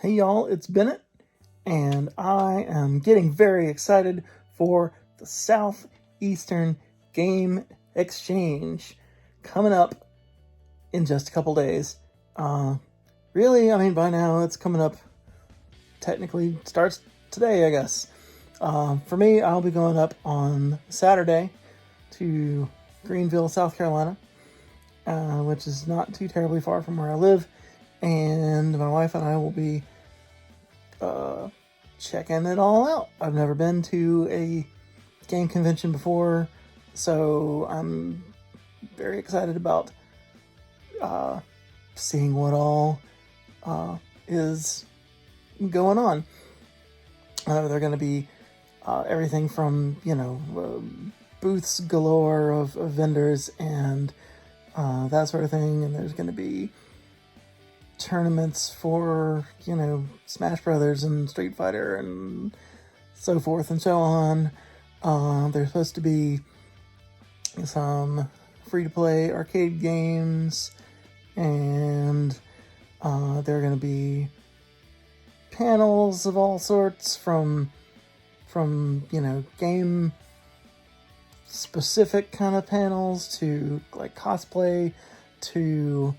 Hey y'all, it's Bennett, and I am getting very excited for the Southeastern Game Exchange coming up in just a couple days. Really, by now it's coming up, technically starts today, I guess. For me, I'll be going up on Saturday to Greenville, South Carolina, which is not too terribly far from where I live. And my wife and I will be checking it all out. I've never been to a game convention before, so I'm very excited about seeing what all is going on. They're going to be everything from, booths galore of vendors and that sort of thing, and there's going to be tournaments for, Smash Brothers and Street Fighter and so forth and so on. There's supposed to be some free-to-play arcade games, and there are going to be panels of all sorts from game specific kind of panels to like cosplay to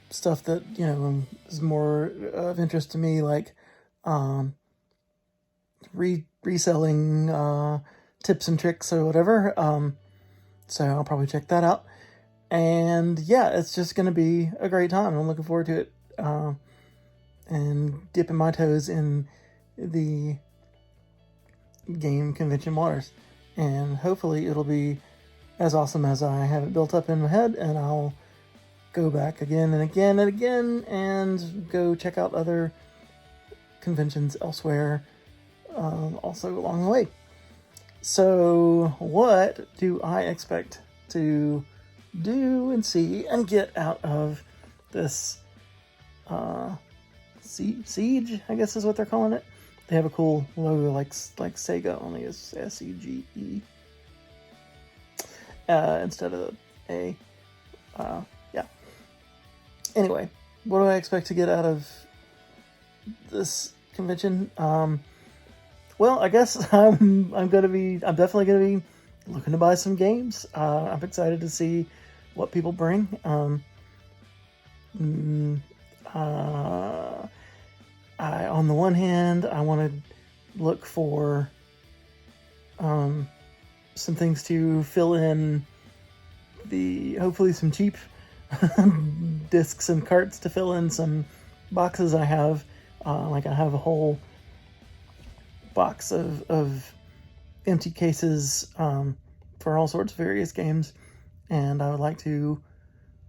stuff that is more of interest to me, like reselling tips and tricks or whatever. So I'll probably check that out. And yeah, it's just gonna be a great time. I'm looking forward to it, and dipping my toes in the game convention waters. And hopefully it'll be as awesome as I have it built up in my head, and I'll go back again and again and again and go check out other conventions elsewhere also along the way. So what do I expect to do and see and get out of this SEGE, I guess is what they're calling it. They have a cool logo like Sega, only it's SEGE instead of A. Yeah. Anyway, what do I expect to get out of this convention? Well, I guess I'm definitely gonna be looking to buy some games. I'm excited to see what people bring. On the one hand, I want to look for some things to fill in hopefully some cheap discs and carts to fill in some boxes I have. I have a whole box of empty cases for all sorts of various games, and I would like to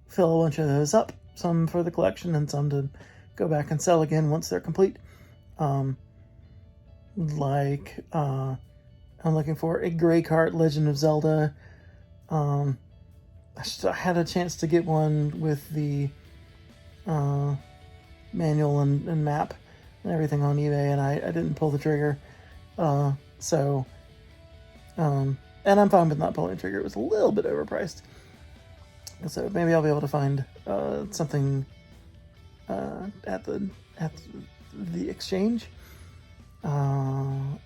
fill a bunch of those up, some for the collection and some to go back and sell again once they're complete. I'm looking for a gray cart Legend of Zelda. I had a chance to get one with the manual and map and everything on eBay, and I didn't pull the trigger. And I'm fine with not pulling the trigger. It was a little bit overpriced. So maybe I'll be able to find something at the exchange. And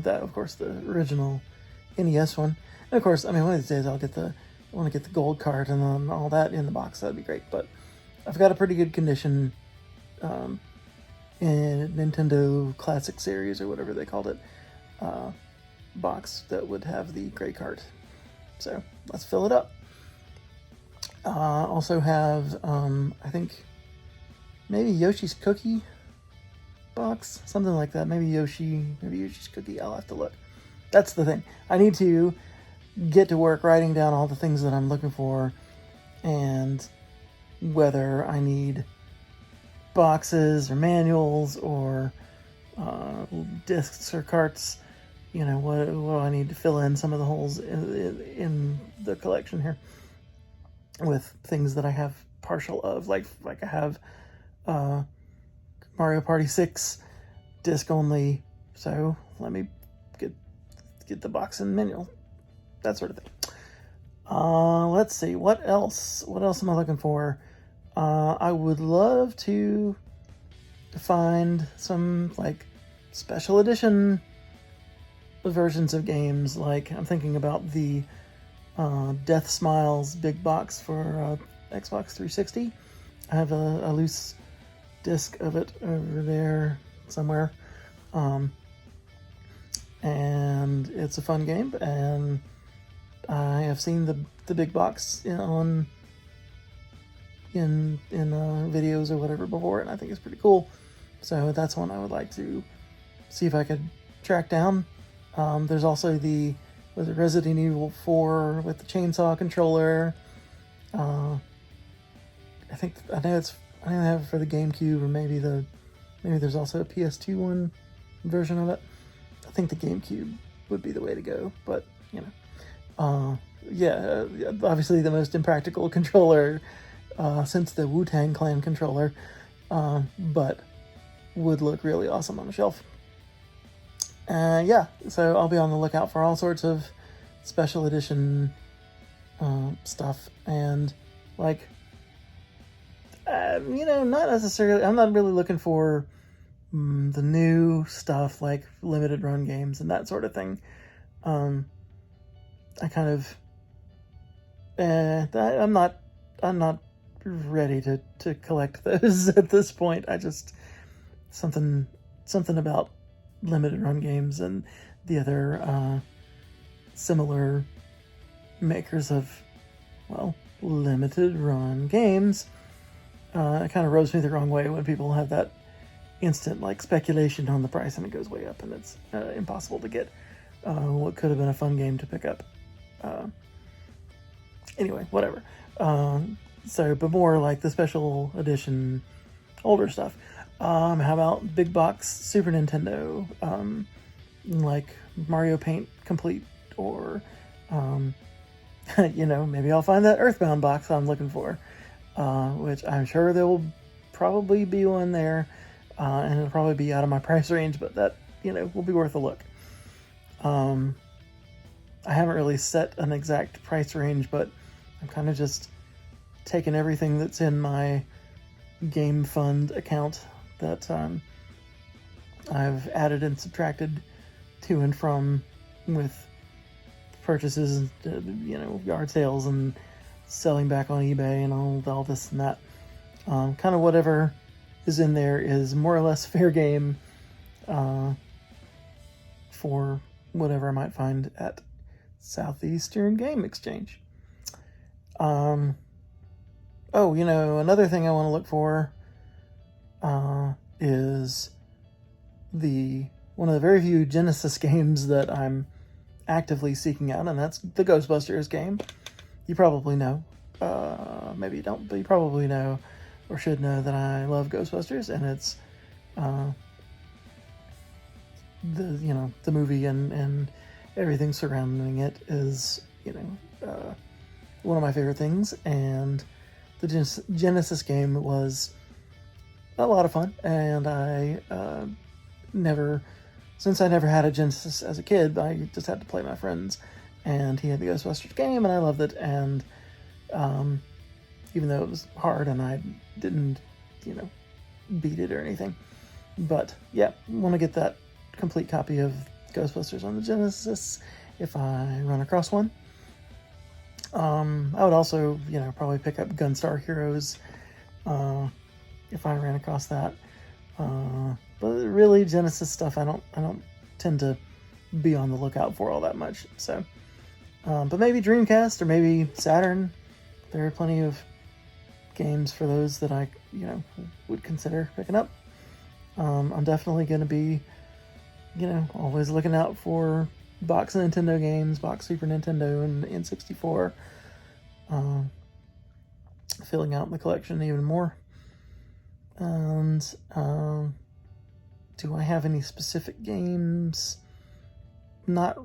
that, of course, the original NES one. And of course, one of these days I want to get the gold card and then all that in the box. That'd be great. But I've got a pretty good condition in Nintendo Classic Series or whatever they called it box that would have the gray card. So let's fill it up. Also have I think maybe Yoshi's Cookie box, something like that. Maybe Yoshi's Cookie. I'll have to look. That's the thing. I need to get to work writing down all the things that I'm looking for and whether I need boxes or manuals or discs or carts. What do I need to fill in some of the holes in the collection here with things that I have partial of, like I have Mario Party 6 disc only, so let me get the box and manual, that sort of thing. Let's see, what else am I looking for? I would love to find some like special edition versions of games. Like I'm thinking about the Death Smiles big box for Xbox 360. I have a loose disc of it over there somewhere. And it's a fun game, and I have seen the big box in videos or whatever before, and I think it's pretty cool. So that's one I would like to see if I could track down. There's also the Resident Evil 4 with the chainsaw controller. I know I have it for the GameCube, or maybe there's also a PS2 one version of it. I think the GameCube would be the way to go, but obviously the most impractical controller since the Wu-Tang Clan controller, but would look really awesome on the shelf. So I'll be on the lookout for all sorts of special edition stuff, and like, not necessarily, I'm not really looking for the new stuff like limited run games and that sort of thing. I kind of, I'm not ready to collect those at this point. I just, something about limited run games and the other similar makers of, well, limited run games, it kind of rubs me the wrong way when people have that instant like speculation on the price and it goes way up and it's impossible to get what could have been a fun game to pick up. Anyway, whatever. But more like the special edition older stuff. How about big box Super Nintendo, like Mario Paint Complete, or maybe I'll find that Earthbound box I'm looking for, which I'm sure there will probably be one there. And it'll probably be out of my price range, but that, will be worth a look. I haven't really set an exact price range, but I'm kind of just taking everything that's in my Game Fund account that I've added and subtracted to and from with purchases, yard sales and selling back on eBay and all this and that. Kind of whatever is in there is more or less fair game for whatever I might find at Southeastern Game Exchange. Another thing I want to look for is one of the very few Genesis games that I'm actively seeking out, and that's the Ghostbusters game. You probably know, maybe you don't, but you probably know or should know that I love Ghostbusters, and it's the movie and everything surrounding it is one of my favorite things, and the Genesis game was a lot of fun, and I never had a Genesis as a kid, I just had to play my friends, and he had the Ghostbusters game, and I loved it, and even though it was hard and I didn't, beat it or anything. But yeah, want to get that complete copy of Ghostbusters on the Genesis if I run across one. I would also, probably pick up Gunstar Heroes if I ran across that. But really, Genesis stuff I don't tend to be on the lookout for all that much. So, but maybe Dreamcast or maybe Saturn. There are plenty of games for those that I, would consider picking up. I'm definitely going to be, always looking out for box Nintendo games, box Super Nintendo and N64. Filling out the collection even more. And do I have any specific games? Not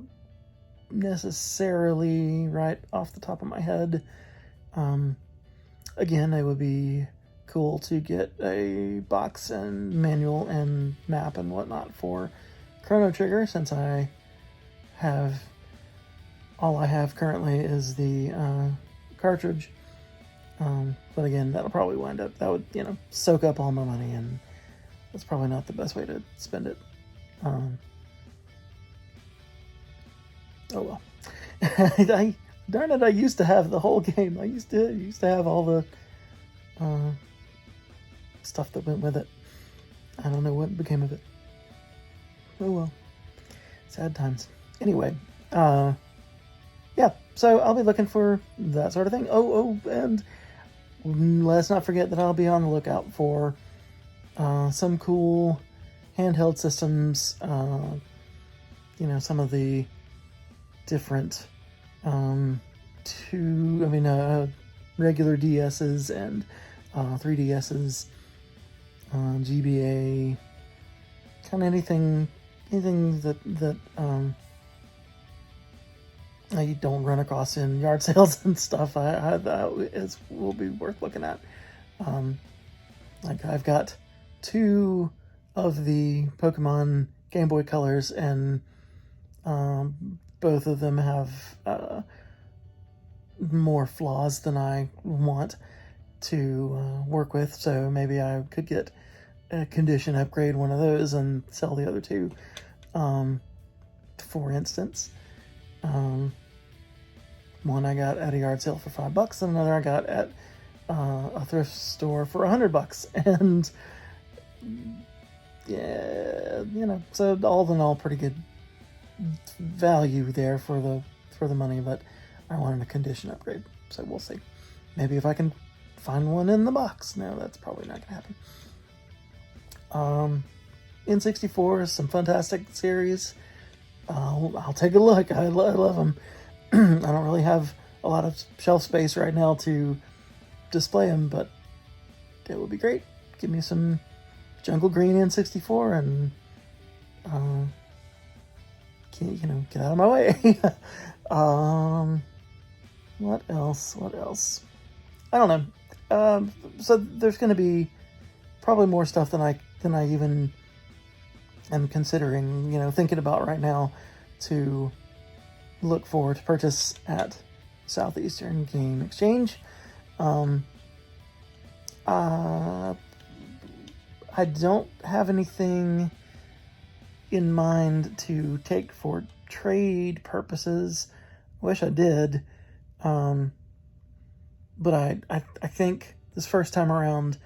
necessarily right off the top of my head. Again, it would be cool to get a box and manual and map and whatnot for Chrono Trigger, since all I have currently is the cartridge. But again, that'll probably wind up, that would, soak up all my money, and that's probably not the best way to spend it. Oh well. Darn it, I used to have the whole game. I used to have all the stuff that went with it. I don't know what became of it. Oh well. Sad times. Anyway, yeah, so I'll be looking for that sort of thing. And let's not forget that I'll be on the lookout for some cool handheld systems, some of the different regular DSs and 3DSs, GBA, kind of anything that you don't run across in yard sales and stuff. That will be worth looking at. Like I've got 2 of the Pokemon Game Boy Colors, and both of them have more flaws than I want to work with, so maybe I could get a condition upgrade one of those and sell the other 2, for instance. One I got at a yard sale for $5, and another I got at a thrift store for $100, and yeah, so all in all, pretty good value there for the money, but I wanted a condition upgrade, so we'll see. Maybe if I can find one in the box. No, that's probably not gonna happen. N64 is some fantastic series. I'll take a look. I love them. I don't really have a lot of shelf space right now to display them, but it would be great. Give me some Jungle Green N64 and get out of my way. What else? I don't know. So there's going to be probably more stuff than I even am considering, thinking about right now to look for to purchase at Southeastern Game Exchange. I don't have anything in mind to take for trade purposes. I wish I did. But I think this first time around,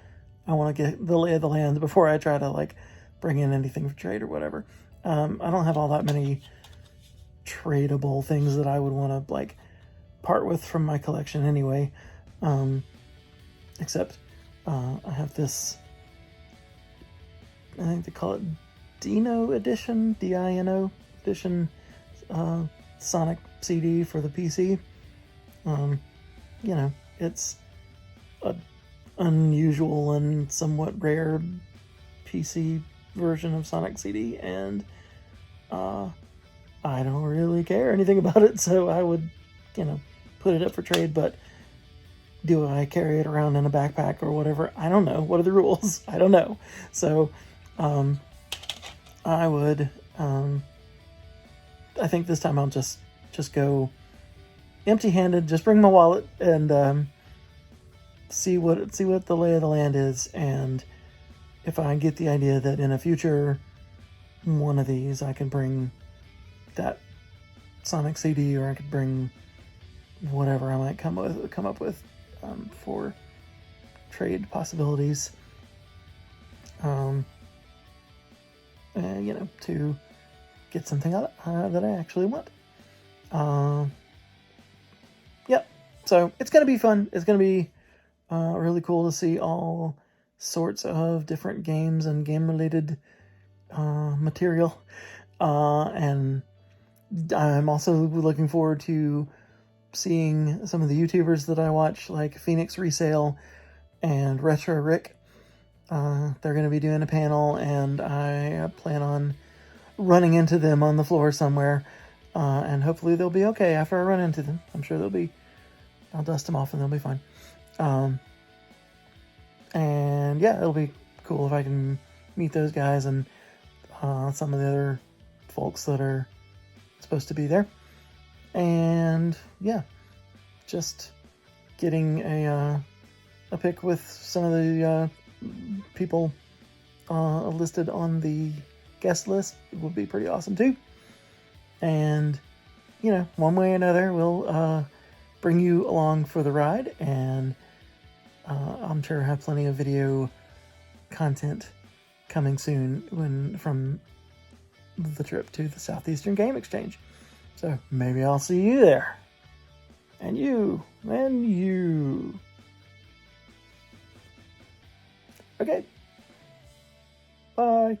I want to get the lay of the land before I try to bring in anything for trade or whatever. I don't have all that many tradable things that I would want to part with from my collection anyway. Except I have this, I think they call it Dino Edition, Dino Edition, Sonic CD for the PC. It's an unusual and somewhat rare PC version of Sonic CD, and I don't really care anything about it, so I would, put it up for trade. But do I carry it around in a backpack or whatever? I don't know. What are the rules? I don't know. So, I would, I think this time I'll just go empty-handed, just bring my wallet and, see what the lay of the land is, and if I get the idea that in a future one of these I can bring that Sonic CD, or I could bring whatever I might come up with for trade possibilities, to get something out that I actually want. Yep. So it's gonna be fun. It's gonna be really cool to see all sorts of different games and game-related material. And I'm also looking forward to seeing some of the YouTubers that I watch, like Phoenix Resale and Retro Rick. They're going to be doing a panel, and I plan on running into them on the floor somewhere. And hopefully they'll be okay after I run into them. I'm sure I'll dust them off and they'll be fine. And yeah, it'll be cool if I can meet those guys and some of the other folks that are supposed to be there. And yeah, just getting a a pic with some of the people listed on the guest list would be pretty awesome too. And, one way or another, we'll bring you along for the ride, and I'm sure have plenty of video content coming soon from the trip to the Southeastern Game Exchange. So maybe I'll see you there. And you. Okay. Bye.